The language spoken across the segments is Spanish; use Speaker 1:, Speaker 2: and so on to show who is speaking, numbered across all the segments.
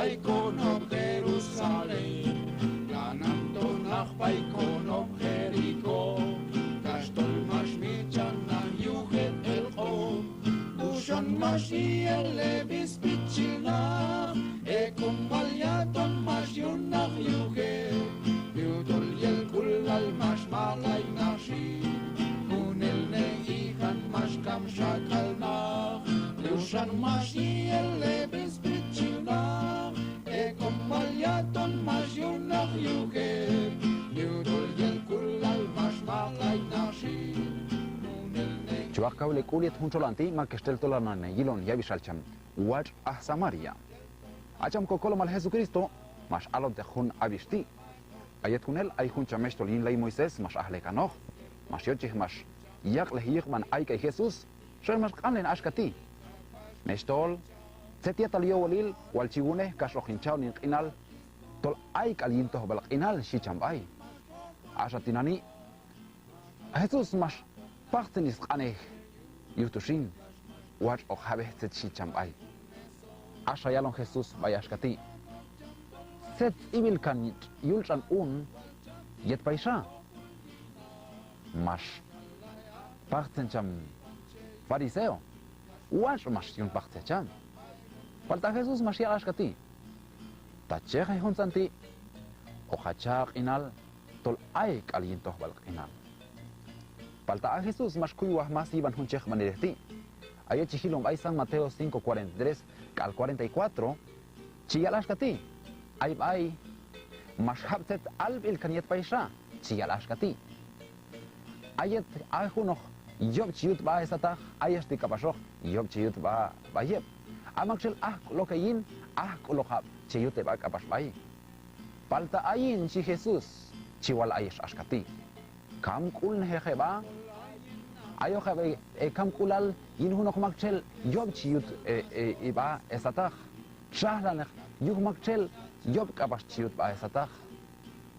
Speaker 1: baikon op Jerusalem, ganando nach baikon op Jericho, kastol mashmichan na yuchet el chom, ushon mashiach lebis pitchinach, ekum valyaton mashyunach yuchet, yudol yel kulal mashmalay nashim, unel neichan mashkam shakalnach, Lushan mashiach lebis pitchinach, ekom valyaton mashyunach yuchet, yudol yel kulal mashmalay nashim, unel neichan
Speaker 2: Chuaca le kuliet huncholanti ma kestel tolanane yilon yavishalcham wach a Samaria. Acham kokolo mal Jesucristo mas alon te hun abishti. Ayet hunel ay hun chamestolin lay Moisés mas ahle kanoch. Mas yochih mas yak lehich man ay kay Jesus. Shel mas kanlen ashkati. Mestol setiat al yowalil wal chigune kasrochinchao nin qinal tol ay kalinto bal qinal shicham ay. Ashatinani Jesus mas Pachtenis qaneh yutushin wach o habeh tet shicham ay. Asha yalon Jesus bayashkati. Set ibil kan yulchan yet paisha. Mas pachtencham fariseo. Wach mas yun pachtencham. Falta Jesus mas yalashkati. Tachech ay honsanti. O hachak inal tol ay kalintoh balak inal. Falta a Jesús más cuyuas más iban hunchech manireti. Ayer chihilom hay San Mateo 5:43 al 44. Chiyalashkati. Ay más habtet alb il kaniet paisha. Chiyalashkati. Ayet ayhunoch yob chiyut ba esatach ayesti kapashoch yob chiyut ba bayeb. Amakshel lokayin lokab chiyut ba kapash bay. Falta ayin chi Jesús chiwal ayesh ashkati. Kam kul neheba ayo khabe kam kulal yinhunok makchel yob chiyut iba esatach shahlan yug makchel yob kabash chiyut ba esatach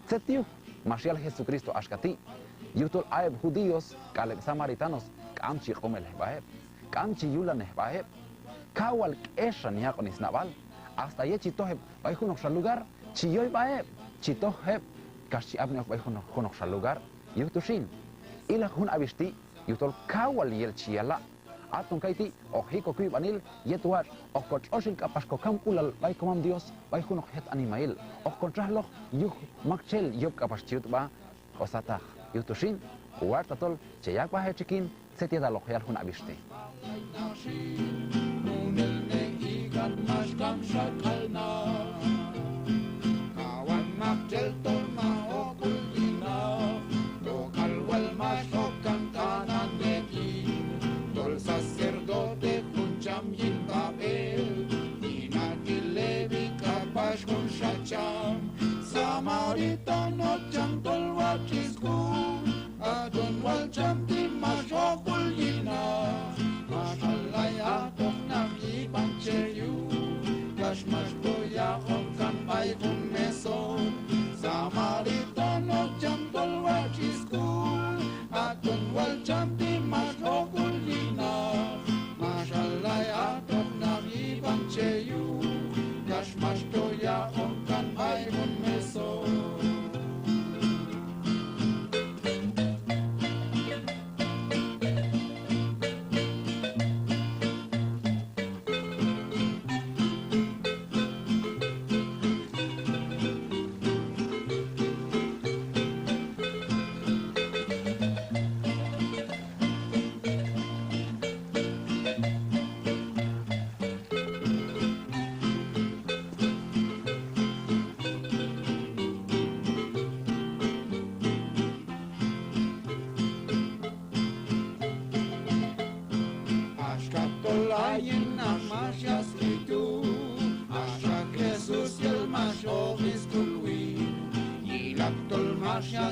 Speaker 2: setiu mashial Jesucristo ashkati yutul aeb judíos kaleb samaritanos kam chi qomel baeb kam chi yulan baeb kawal eshan yakonis naval hasta yechi toheb bayhunok shal lugar chiyoy baeb chitoheb kashi abnok bayhunok shal lugar yutushin ila hun abishti yutol kawal yel chiala atun kaiti o hiko kui banil yetuar o kochoshil kapashko kamkulal bay komam Dios bay hunok het animail o kontrahloch yuk makchel yob kapashtiut ba osatach yutushin huartatol cheyak ba hechikin setiada lohyal hun abishti kawan makchel tol ma okulina sacerdote juncham yin babel inakilevi kapash kun shacham samaritano cham tolwachisku adon walcham timashokul yina mashalaya toknaki bancheyu kashmash boya honkan baikun meso samaritano cham tolwachisku adon walcham timashokul Cheyu, Kashmash Toya, Onkan Baibun Meso.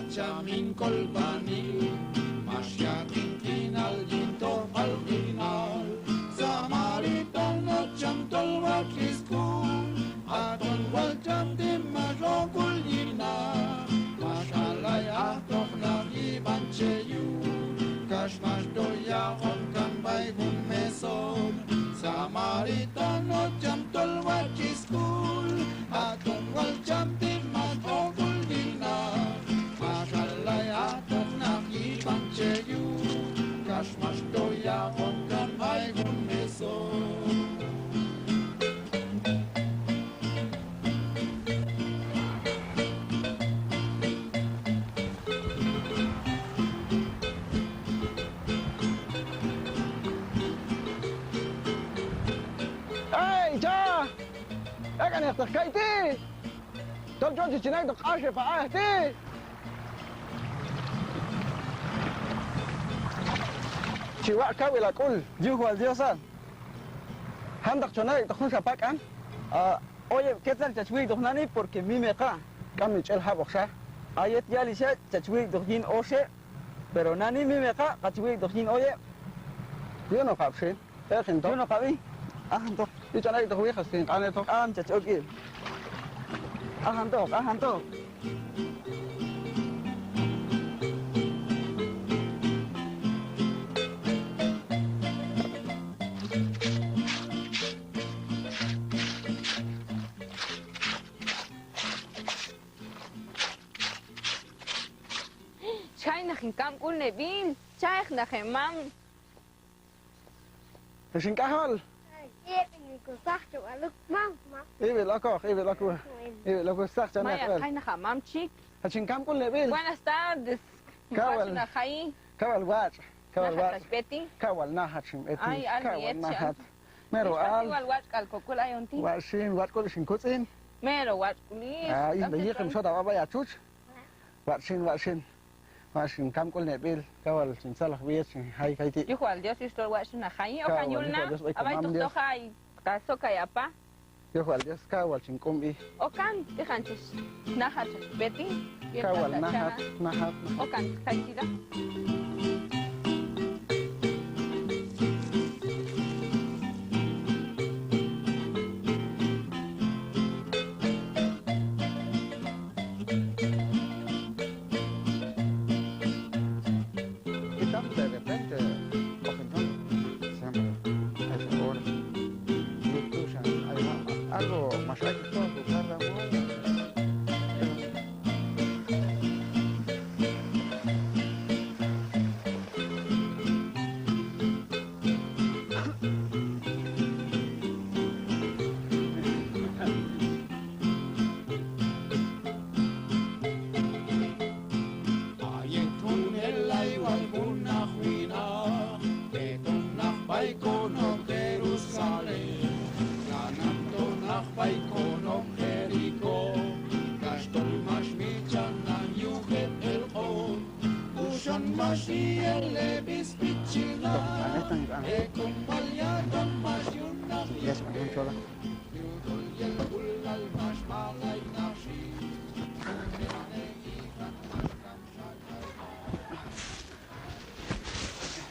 Speaker 2: Chamin kolbani, masya tingin al ginto al final. Samaritano cham tolwa kiskun, aton wal cham dim majokul yina. Mashalay atof nagi bancheyu, kashmash doya onkan baybun meson. Samaritano cham tolwa kiskun.
Speaker 3: نيخ تخكيتي تلجوجي جناي دقاشة فعاهتي شواء كاوي لكل جيوه والديوسان هندق جناي تخون شباك أن oye ¿qué tal chachuy dohnani porque mi meca kami chel haboksa ayet yali se chachuy dohin ose pero nani mi meca chachuy dohin oye yo no capse yo no cabi ahanto y chanay dohui khasin ane to am chachoki ahanto
Speaker 4: Kam kul nebin, chaik na khemam.
Speaker 3: Shin kahal.
Speaker 4: Hamam chic.
Speaker 3: Shin kam kul nebin.
Speaker 4: Buenas tardes.
Speaker 3: Kawal. Kawal wat. Kawal wat.
Speaker 4: Betty.
Speaker 3: Kawal nahat shin eti.
Speaker 4: Ay,
Speaker 3: kawal nahat. Mero al.
Speaker 4: Wal wat kal kokul ayonti.
Speaker 3: Wat shin wat kul shin kutsin.
Speaker 4: Mero wat kulis.
Speaker 3: Ay, bayi kem soda baba ya chuch. Wat shin. Mashin kam kul nebil kawal sin salah wiet sin hai kaiti
Speaker 4: igual Dios isto wa sin khai o kanyulna abay to khai kaso kaya pa
Speaker 3: igual Dios kawal sin kumbi
Speaker 4: o kan te hanchis nahat Betty
Speaker 3: kawal nahat
Speaker 4: o kan kaitida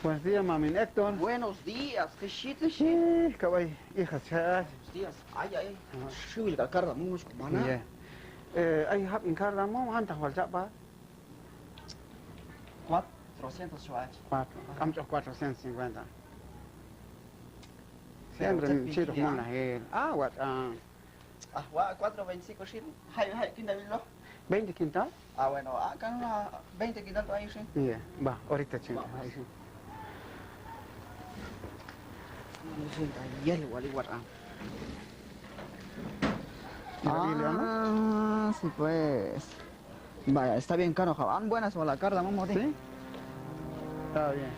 Speaker 3: Buenos días, mami Héctor.
Speaker 5: Buenos días, ¿qué shit?
Speaker 3: Kawai, hija, chas.
Speaker 5: Buenos días. Ay. Shubil carda munos kumana.
Speaker 3: Ay, hab in carda mo han tawal jaba.
Speaker 5: 400 reais.
Speaker 3: 450. Siempre chido como la gel. What?
Speaker 5: 4.25 shit. Hay, ¿quién lo?
Speaker 3: 20 quintal?
Speaker 5: Bueno, acá no 20 quintal ahí sí.
Speaker 3: Va, ahorita chido. Ahí sí.
Speaker 5: Sí pues. Vaya, está bien caro, Javan. Buenas o la carda, vamos.
Speaker 3: ¿Sí? Está bien.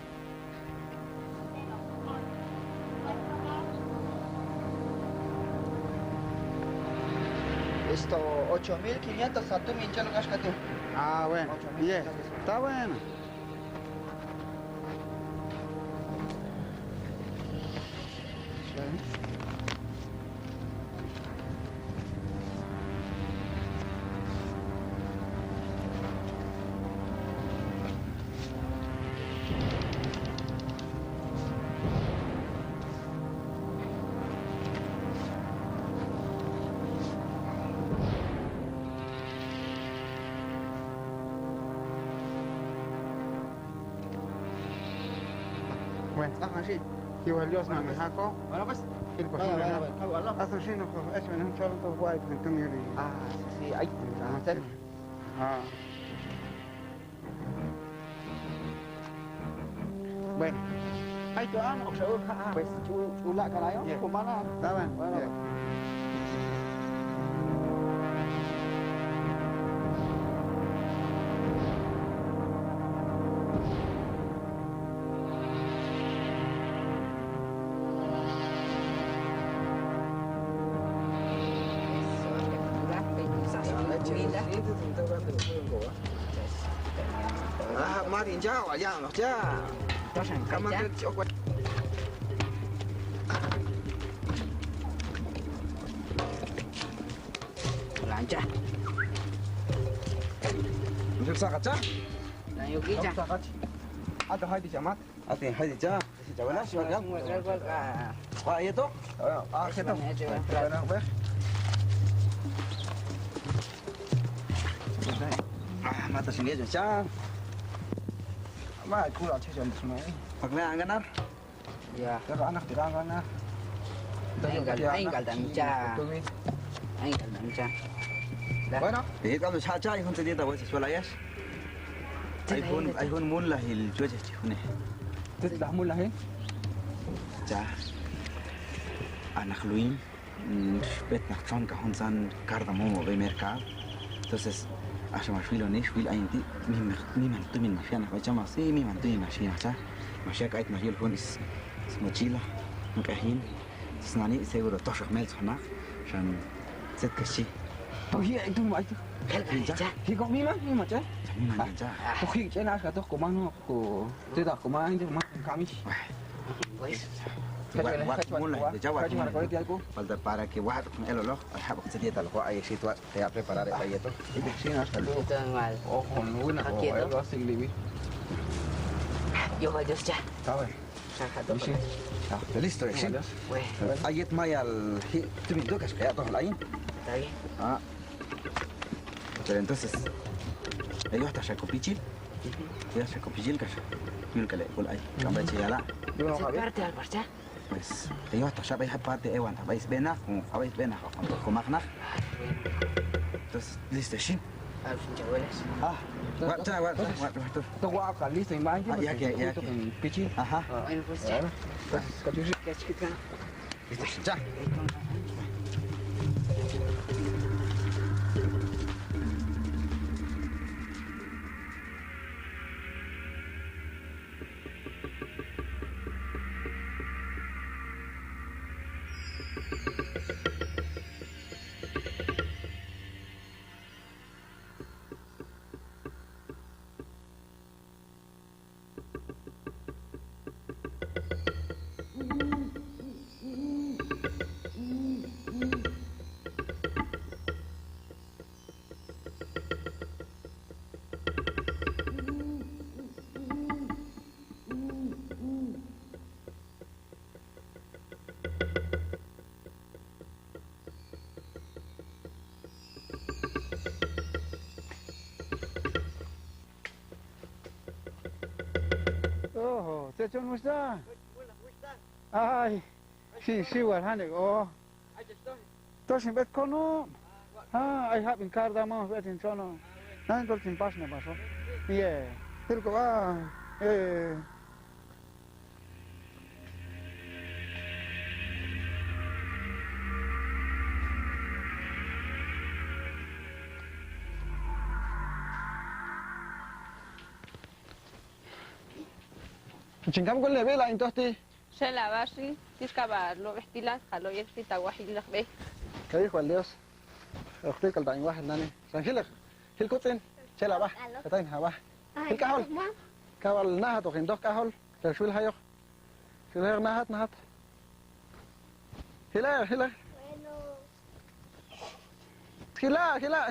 Speaker 5: Esto, 8.500 a tu minchalo cascatu.
Speaker 3: Bueno. Bien. Está bueno. Bueno,
Speaker 5: sí.
Speaker 3: igual Dios no me jaco.
Speaker 5: Bueno, pues.
Speaker 3: Hasta si no, eso no es un cholo, todo guay, pues entonces
Speaker 5: Sí, ahí.
Speaker 3: Bueno.
Speaker 5: Ay, tú amo, pues chula carayo, kumana.
Speaker 3: Está bien.
Speaker 5: Bueno.
Speaker 3: Mà thì cháu ở nhà mà cha.
Speaker 5: Cho sang
Speaker 3: Cảm ơn
Speaker 5: cha.
Speaker 3: cháu quay.
Speaker 5: Lan cha.
Speaker 3: Được sao cả cha?
Speaker 5: Lan yêu kỹ cha.
Speaker 3: Atau hai di camat. Atau hai di cha. Si jawab lah siapa yang? Wah itu. Kita. Kita baik. Mata sendiri cha. Mà cô là chơi trò này. Hoặc là ăn ăn.
Speaker 5: Dạ.
Speaker 3: Cái đó ăn thì ăn ăn.
Speaker 5: Anh cả đằng cha. Anh cả đằng cha.
Speaker 3: Bueno, thì kalau cha ikon tadi tahu sih soalnya. iPhone mula hil cuaca cihune.
Speaker 2: Tidak mula he.
Speaker 3: Cha. Anak luin bet nak con kahon san cardamomo de mercado. Entonces, عشان ما شويلو نيش ويل أينتي مين من تمين ماشية أنا بيجا ما سي مين من تمين ماشية أشا ماشية كأيت ماشية الهون اسمه تشيلا مكاهين تسناني سيقولوا تشرح ميل صحنا عشان ست كشي.
Speaker 2: Tôi hiện tôi mà thì có mi mà chứ.
Speaker 3: Mi mà cha.
Speaker 2: Tôi khi chơi nào cả tôi có mang nó của tôi đã có mang chứ mang kami.
Speaker 3: Falta para que واحد con el olor أحب أقصد يطلع هو أي شيء توا تيا preparar أي يطلع.
Speaker 2: Itu sih nas kalau.
Speaker 5: Itu mal.
Speaker 2: Oh, kon na ko. Ay was sing liwi.
Speaker 5: Yo adiós cha.
Speaker 2: Tahu.
Speaker 5: Saka
Speaker 2: Isi.
Speaker 3: Ah, listo, ¿sí?
Speaker 5: Weh,
Speaker 3: Ayat maya al tu me tocas que ya todos lain.
Speaker 5: está bien.
Speaker 3: Ah. Pero entonces ellos hasta Shakopichil. Ya Shakopichil que yo que le pul ay. Kamba chiyala.
Speaker 5: Parte al parcha.
Speaker 3: Pues ellos hasta Shaba ya parte ewan habais bena, como habais bena, como magna. Entonces, listo, ¿sí?
Speaker 5: Al fin chabuelas.
Speaker 3: Ah. Waktu.
Speaker 2: Tôi qua cả lý thành bán chứ.
Speaker 3: Ya que
Speaker 2: pichi.
Speaker 3: Ajá.
Speaker 5: Bueno, pues cha.
Speaker 2: Cái chú
Speaker 5: ¿Qué es que can?
Speaker 3: Listo, ya.
Speaker 2: Oh, te chon musta. Ay. Sí, well hane oh. To sin bet kono. Ah, I have in cardamom bet in chono. Nan gol sin pas me paso. Yeah. Pero ko Chingam con le vela entonces.
Speaker 4: Se la basi, tiscaba lo vestilas, jalo y está guajil be.
Speaker 2: ¿Qué dijo el Dios? اختي كل داين واحد ناني سانشيلك هل كوتين شلا با كتاين هوا هل كهول كهول نهت وخين دوك كهول شو الهايو شو الهايو نهت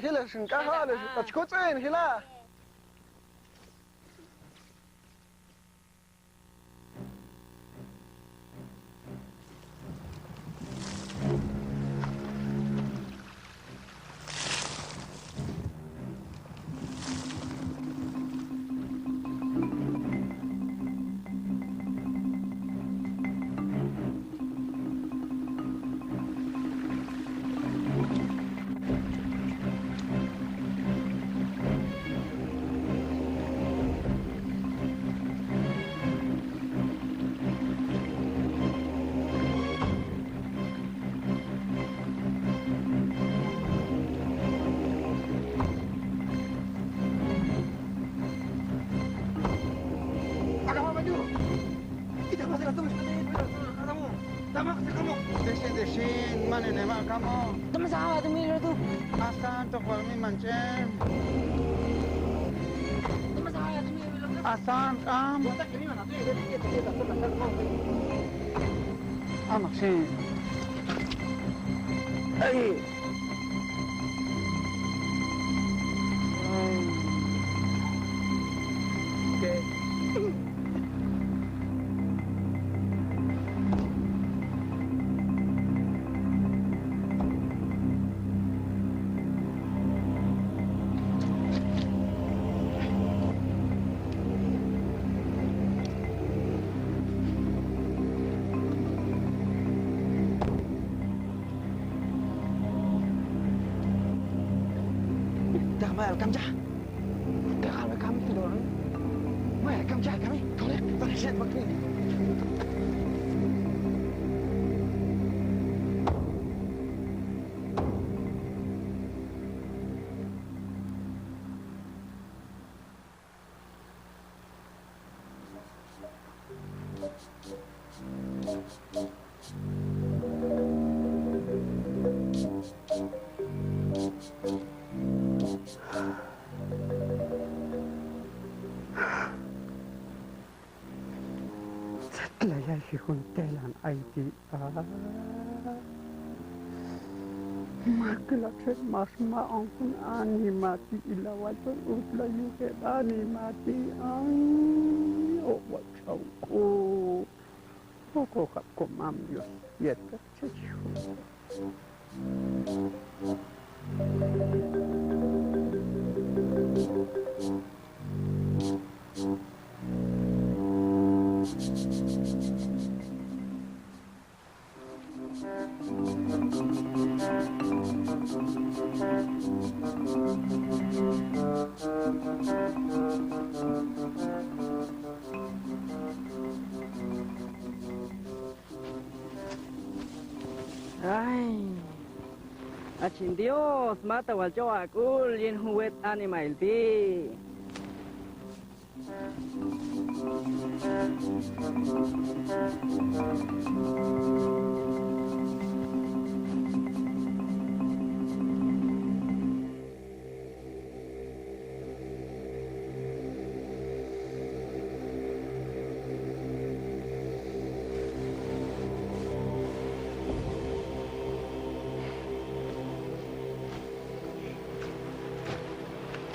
Speaker 2: هلا شن كهول تشكوتين هلا Desin, mana ni mak kamu?
Speaker 5: Tama sa awa, tumira to.
Speaker 2: Asan?
Speaker 3: Antok wal mi mancen. Asan kam. Anak sih. Hey. Okay. Mày cam cha, cái khăn cam thì đồ đấy, mày cam cha cái này, thôi đấy, tao sẽ bắt đi. Setelah hikuntelan ID maklakset mas maangkun animati ilawaton utla yuket animati ay owat sauko poko kap komamyos yet kachichu
Speaker 5: Ay, achin Dios, mata wal jo akul yin huwet animal ti.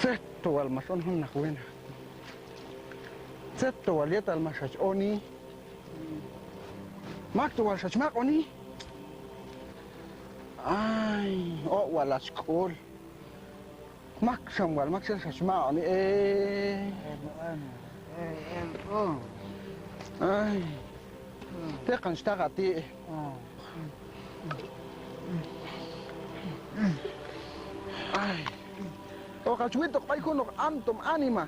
Speaker 3: Zeto al mason hun nakwena. Zeto al yet al masach oni. Mak to al shach mak oni. Ay, o wala skol. Mak sham wal mak shach mak oni Ay. Te kan shtagati. Ay. O kacuito kay kuno antum anima.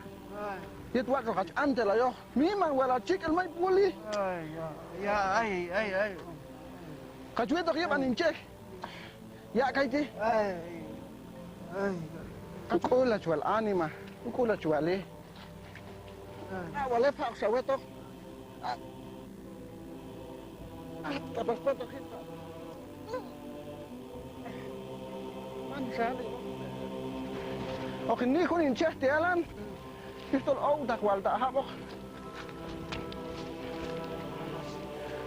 Speaker 3: Yet wat kach antela yo. Mimang wala chikel may puli.
Speaker 5: Ay.
Speaker 3: Kacuito kaya anin check. Ya kay ti.
Speaker 5: Ay.
Speaker 3: Kukula chual anima. Kukula chuali. Wala pa sa weto. Tapos pa to kita. Man sali. Och ni kun in chehti alan. Istol oudak walta habok.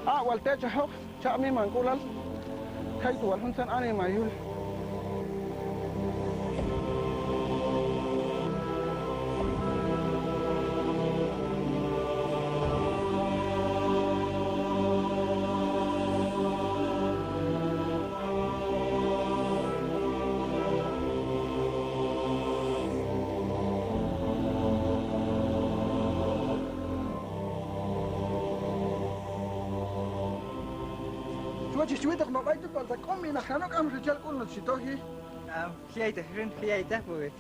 Speaker 3: Walta chahok. Chami man kulal. Kay tuwal hunsan ani mayul. Chishwita kung mabait ito, kung may nakanok ang ritual ko na sitohi.
Speaker 5: Siya ita pues.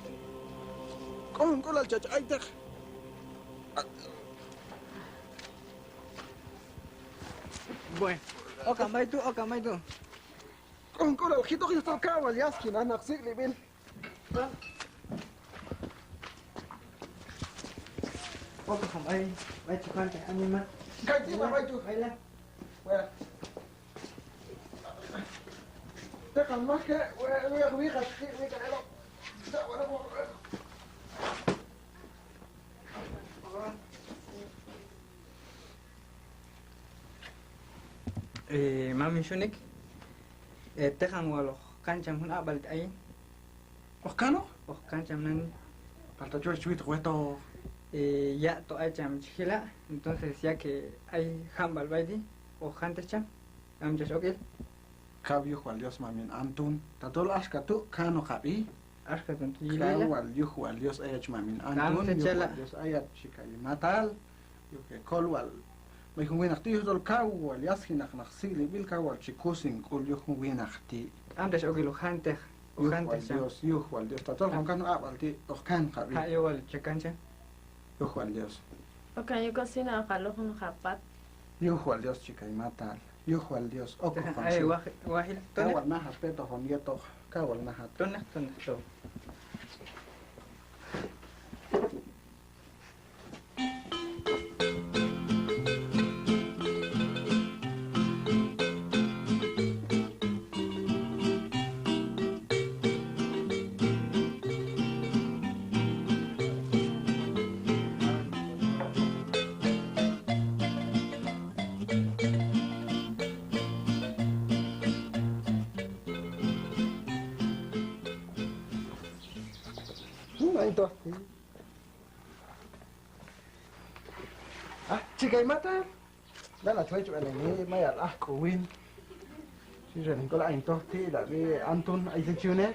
Speaker 3: Kung kulal chach ay tak.
Speaker 5: Bueno, o kamay tu.
Speaker 3: Kung kulal hitok ito kawal yaskin anak sigli bin.
Speaker 5: O kamay, may tukan kay anima.
Speaker 3: Kay di mabait ito.
Speaker 5: Wala.
Speaker 3: Tekan mas ke, wika elo.
Speaker 5: Mami shunik. Tejan walo kancham hun abal ay.
Speaker 3: Okano?
Speaker 5: Kancham nan.
Speaker 3: Falta yo chuito cueto.
Speaker 5: Ya to aycham chila. Entonces ya que hay hambal baidi o jante cham. Am just okay.
Speaker 3: Kabio cual Dios mamin antun. Tatol askatu kano kabi.
Speaker 5: Askatun
Speaker 3: Kano wal yuh wal Dios ayach mamin antun. Yuh wal Dios ayach chikai matal. Yuh que kol wal. ما يكون وين أختي هذول كاو والياسخي نخسيلي بالكاو والشيكوسين كل يكون وين أختي.
Speaker 5: أمتش أقول له خانته وخانته شام.
Speaker 3: يوخ والديوس تطلع كانوا أقبلتي أخكان قبيل.
Speaker 5: ها يوال شكانشة.
Speaker 3: يوخ والديوس.
Speaker 6: وكان يكسينا قالوهم خبط.
Speaker 3: يوخ والديوس شكاي ما تعال. يوخ والديوس أكو خمسة.
Speaker 5: أي واحد.
Speaker 3: كاول ما حسبته هنيته كاول ما حد.
Speaker 5: تنح شو.
Speaker 3: Itu. Chikai mata. Đó là thuê chuyện này mấy à của Win. Chứ rồi có lại anh to thì là cái Anton ai sẽ chưa nè.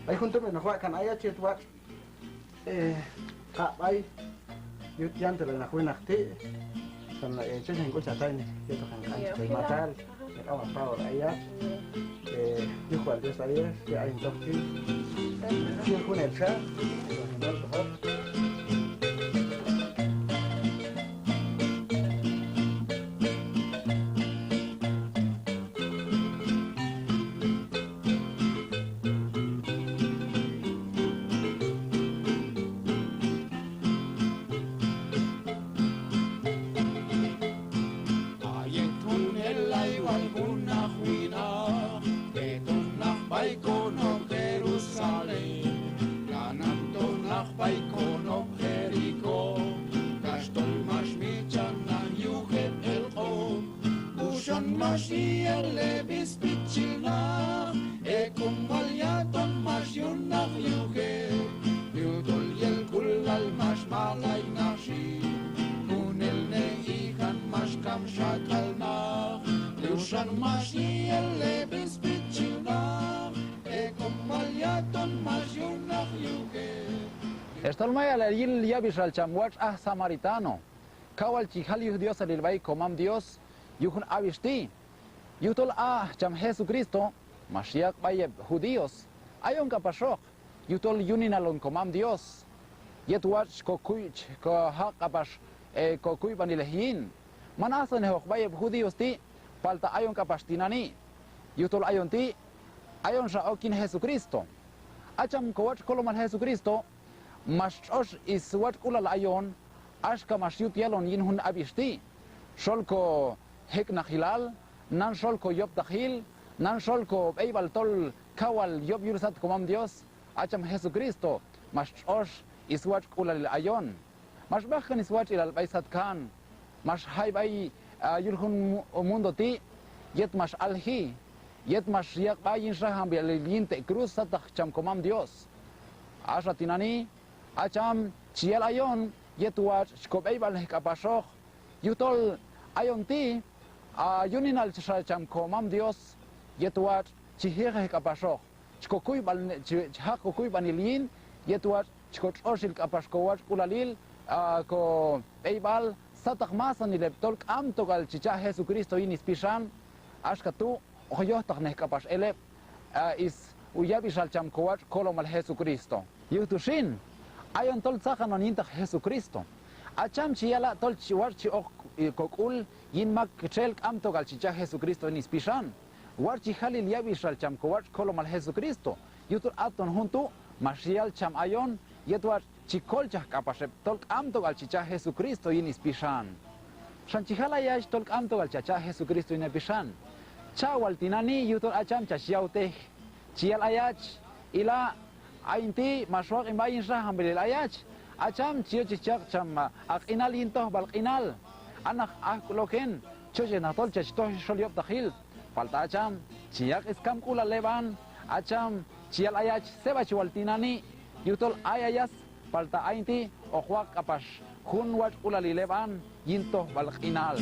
Speaker 3: Ai không tôi mình nói cái này chưa tôi. Cả bay. Yut yan từ là khuyên nạc thế. Còn lại chứ thành có trả tay này. Cho tôi hàng ăn chikai mata. Ông ăn bao lại á. Như khoản cho saya thì anh to thì. Chưa có nền khác.
Speaker 2: Estolmaya la yil yabish al chamwach samaritano. Kawal chihali Dios al bay comam Dios. Yuhun abishti. Yutol cham Jesucristo. Mashiach bayeb judíos. Ayon kapashok. Yutol yuninalon comam Dios. Yetwach kokuich ko hakapash kokuy banilehin. Manasan hok bayeb judíos ti. Falta ayon kapashtinani. Yutol ayon ti. Ayon shaokin Jesucristo. Acham kowach kolomal Jesucristo. Mashosh is what ulal ayon, ashka mashyut yalon yinhun abishti. Sholko hekna hilal, nan sholko yob dahil, nan sholko eibal tol kawal yob yursat komam Dios, acham Jesucristo. Mashosh is what ulal ayon. Mashbachan is what ilal baisat kan. Mash hai bay yulhun mundo ti, yet mash alhi, yet mash yak bayin shaham bialinte cruz satach cham komam Dios. Ashatinani. Acham chiel ayon yetuach shkobei bal kapashok yutol ayon ti yuninal cham komam Dios yetuach chihir kapashok chkokuy bal chhakokuy banilin yetuach chkochoshil kapashkowach ulalil ko eibal satak masan ileptol am togal chicha Jesucristo inis pishan ashkatu oyoh takneh kapash elep is uyabishal cham kowach kolomal Jesucristo yutushin ayon tol tsahan onintak Jesucristo. Acham chiyala tol chiwar chi kokul yin mak chel am togal chicha Jesucristo ni spishan. War chi halil yabishal cham kowar kolomal Jesucristo. Yutur aton junto mashial cham ayon yetwar chikol chah kapashep tol am togal chicha Jesucristo yin spishan. Shan chihala yash tol am togal chicha Jesucristo yin spishan. Chawal tinani yutur acham chashiaute chiyal ayach ila ainti maswak imbayin shah hambil ayach acham chiyo chichak cham aqinal yintoh balqinal anak loken choche natol chechto sholiop dahil falta acham chiak iskam kula levan acham chial ayach seba chualtinani yutol ayayas falta ainti ojuak apash junwat ulali levan yinto balqinal.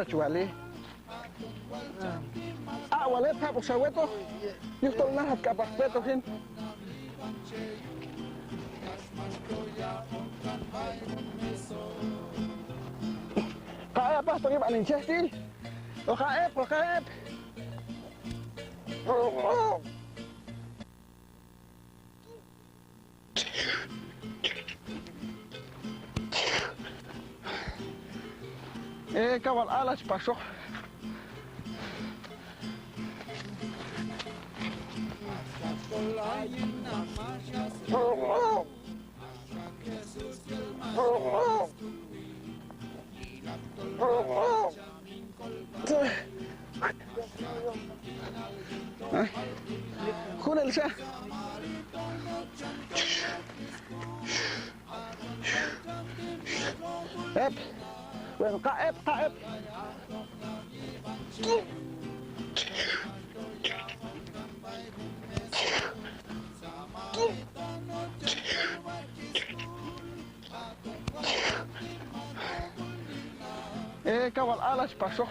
Speaker 3: Chuali. Wale papo saweto. Yusto nahat kapas peto hin. Kaya pas pergi pak Ninja sih. Kaep. Kawal alas pasok. Kunel siya. Well, kaep. Kawal alas pasok.